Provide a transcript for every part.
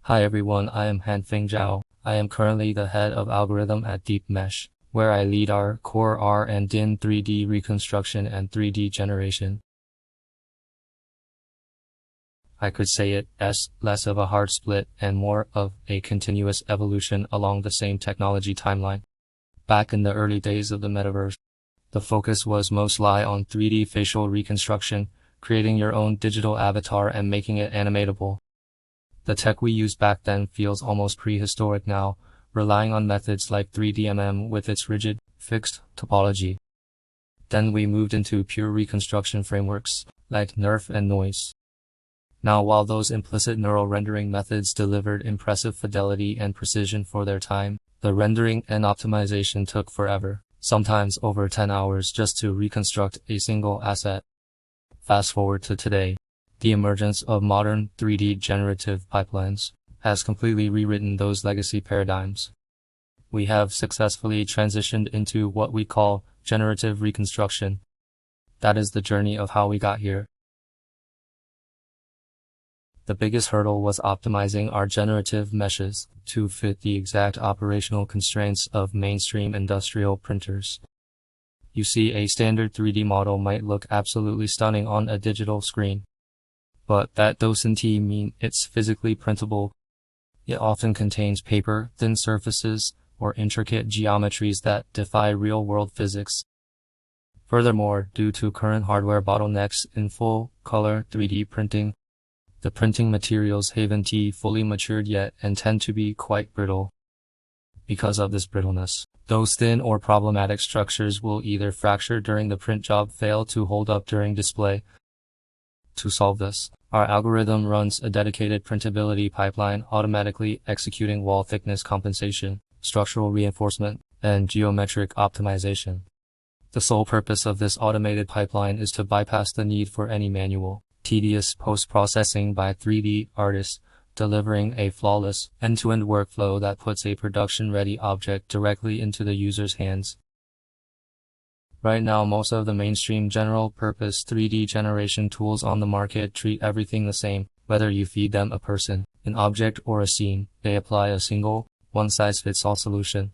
Hi everyone, I am Hanfeng Zhao. I am currently the head of algorithm at DeepMesh, where I lead our core R and DIN 3D reconstruction and 3D generation. I could say it as less of a hard split and more of a continuous evolution along the same technology timeline. Back in the early days of the metaverse, the focus was mostly on 3D facial reconstruction, creating your own digital avatar and making it animatable. The tech we used back then feels almost prehistoric now, relying on methods like 3DMM with its rigid, fixed topology. Then we moved into pure reconstruction frameworks, like NeRF and Noise. Now, while those implicit neural rendering methods delivered impressive fidelity and precision for their time, the rendering and optimization took forever, sometimes over 10 hours just to reconstruct a single asset. Fast forward to today. The emergence of modern 3D generative pipelines has completely rewritten those legacy paradigms. We have successfully transitioned into what we call generative reconstruction. That is the journey of how we got here. The biggest hurdle was optimizing our generative meshes to fit the exact operational constraints of mainstream industrial printers. You see, a standard 3D model might look absolutely stunning on a digital screen, but that doesn't mean it's physically printable. It often contains paper, thin surfaces, or intricate geometries that defy real-world physics. Furthermore, due to current hardware bottlenecks in full-color 3D printing, the printing materials haven't fully matured yet and tend to be quite brittle. Because of this brittleness, those thin or problematic structures will either fracture during the print job, fail to hold up during display. To solve this, our algorithm runs a dedicated printability pipeline automatically executing wall thickness compensation, structural reinforcement, and geometric optimization. The sole purpose of this automated pipeline is to bypass the need for any manual, tedious post-processing by 3D artists, delivering a flawless, end-to-end workflow that puts a production-ready object directly into the user's hands. Right now, most of the mainstream general-purpose 3D generation tools on the market treat everything the same. Whether you feed them a person, an object, or a scene, they apply a single, one-size-fits-all solution.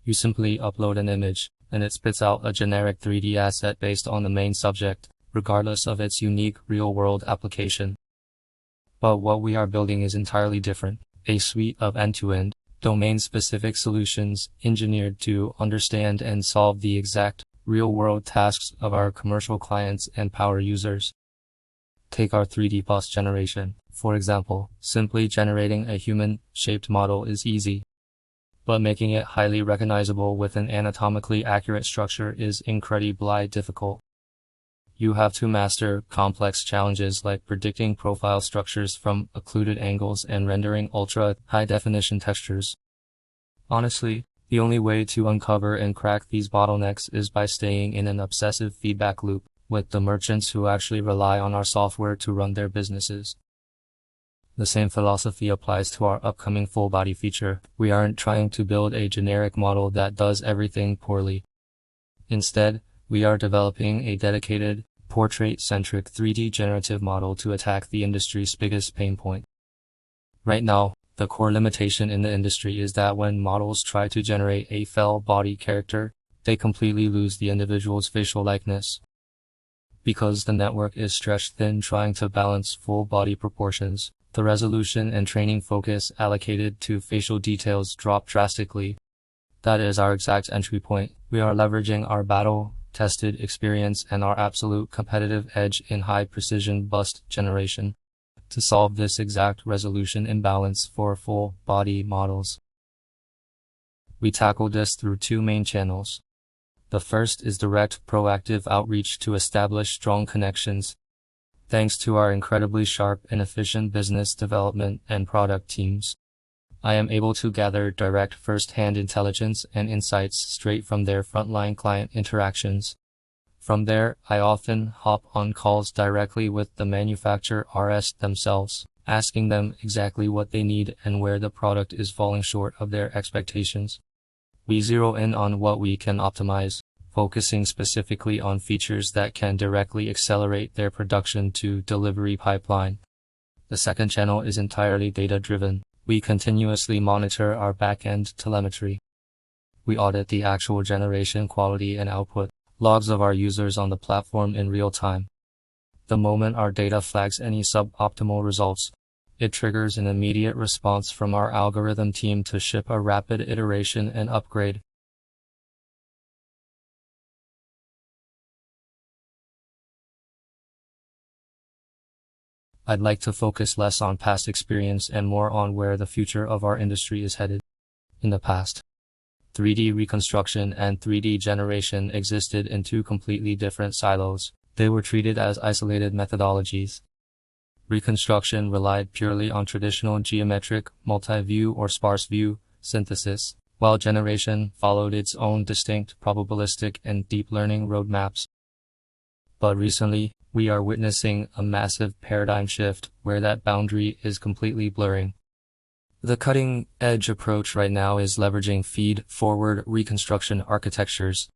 You simply upload an image, and it spits out a generic 3D asset based on the main subject, regardless of its unique real-world application. But what we are building is entirely different, a suite of end-to-end, domain-specific solutions engineered to understand and solve the exact real-world tasks of our commercial clients and power users. Take our 3D bus generation, for example. Simply generating a human-shaped model is easy, but making it highly recognizable with an anatomically accurate structure is incredibly difficult. You have to master complex challenges like predicting profile structures from occluded angles and rendering ultra-high-definition textures. Honestly, the only way to uncover and crack these bottlenecks is by staying in an obsessive feedback loop with the merchants who actually rely on our software to run their businesses. The same philosophy applies to our upcoming full-body feature. We aren't trying to build a generic model that does everything poorly. Instead, we are developing a dedicated, portrait-centric 3D generative model to attack the industry's biggest pain point. Right now, the core limitation in the industry is that when models try to generate a full-body character, they completely lose the individual's facial likeness. Because the network is stretched thin trying to balance full body proportions, the resolution and training focus allocated to facial details drop drastically. That is our exact entry point. We are leveraging our battle-tested experience and our absolute competitive edge in high-precision bust generation to solve this exact resolution imbalance for full-body models. We tackle this through two main channels. The first is direct, proactive outreach to establish strong connections. Thanks to our incredibly sharp and efficient business development and product teams, I am able to gather direct first-hand intelligence and insights straight from their frontline client interactions. From there, I often hop on calls directly with the manufacturer RS themselves, asking them exactly what they need and where the product is falling short of their expectations. We zero in on what we can optimize, focusing specifically on features that can directly accelerate their production to delivery pipeline. The second channel is entirely data-driven. We continuously monitor our back-end telemetry. We audit the actual generation quality and output logs of our users on the platform in real time. The moment our data flags any suboptimal results, it triggers an immediate response from our algorithm team to ship a rapid iteration and upgrade. I'd like to focus less on past experience and more on where the future of our industry is headed. In the past, 3D reconstruction and 3D generation existed in two completely different silos. They were treated as isolated methodologies. Reconstruction relied purely on traditional geometric, multi-view or sparse view synthesis, while generation followed its own distinct probabilistic and deep learning roadmaps. But recently, we are witnessing a massive paradigm shift where that boundary is completely blurring. The cutting-edge approach right now is leveraging feed-forward reconstruction architectures,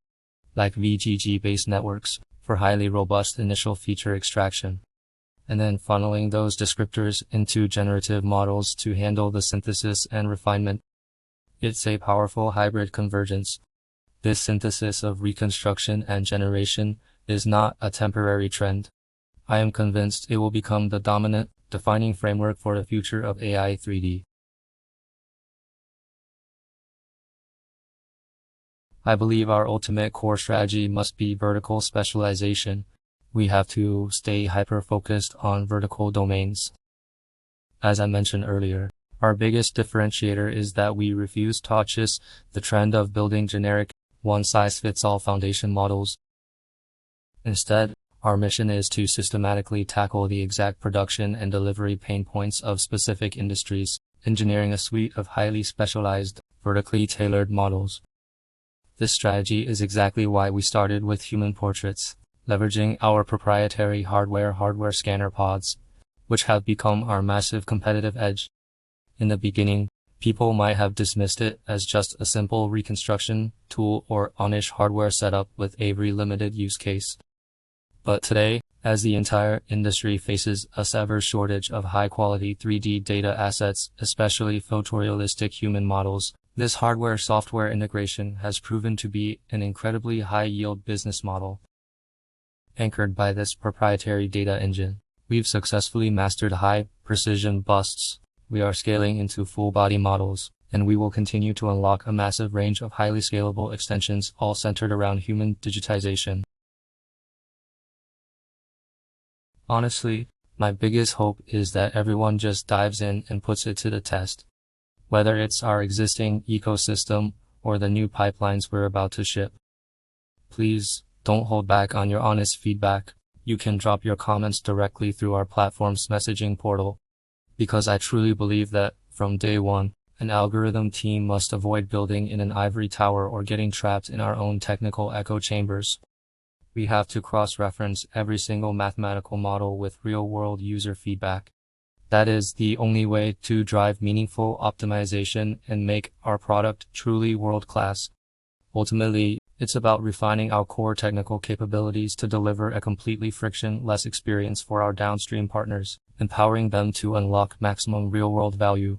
like VGG-based networks, for highly robust initial feature extraction, and then funneling those descriptors into generative models to handle the synthesis and refinement. It's a powerful hybrid convergence. This synthesis of reconstruction and generation is not a temporary trend. I am convinced it will become the dominant, defining framework for the future of AI 3D. I believe our ultimate core strategy must be vertical specialization. We have to stay hyper-focused on vertical domains. As I mentioned earlier, our biggest differentiator is that we refuse to chase the trend of building generic, one-size-fits-all foundation models. Instead, our mission is to systematically tackle the exact production and delivery pain points of specific industries, engineering a suite of highly specialized, vertically tailored models. This strategy is exactly why we started with human portraits, leveraging our proprietary hardware scanner pods, which have become our massive competitive edge. In the beginning, people might have dismissed it as just a simple reconstruction tool or on-ish hardware setup with a very limited use case. But today, as the entire industry faces a severe shortage of high-quality 3D data assets, especially photorealistic human models, this hardware-software integration has proven to be an incredibly high-yield business model. Anchored by this proprietary data engine, we've successfully mastered high-precision busts. We are scaling into full-body models, and we will continue to unlock a massive range of highly scalable extensions, all centered around human digitization. Honestly, my biggest hope is that everyone just dives in and puts it to the test. Whether it's our existing ecosystem or the new pipelines we're about to ship. Please, don't hold back on your honest feedback. You can drop your comments directly through our platform's messaging portal. Because I truly believe that, from day one, an algorithm team must avoid building in an ivory tower or getting trapped in our own technical echo chambers. We have to cross-reference every single mathematical model with real-world user feedback. That is the only way to drive meaningful optimization and make our product truly world-class. Ultimately, it's about refining our core technical capabilities to deliver a completely frictionless experience for our downstream partners, empowering them to unlock maximum real-world value.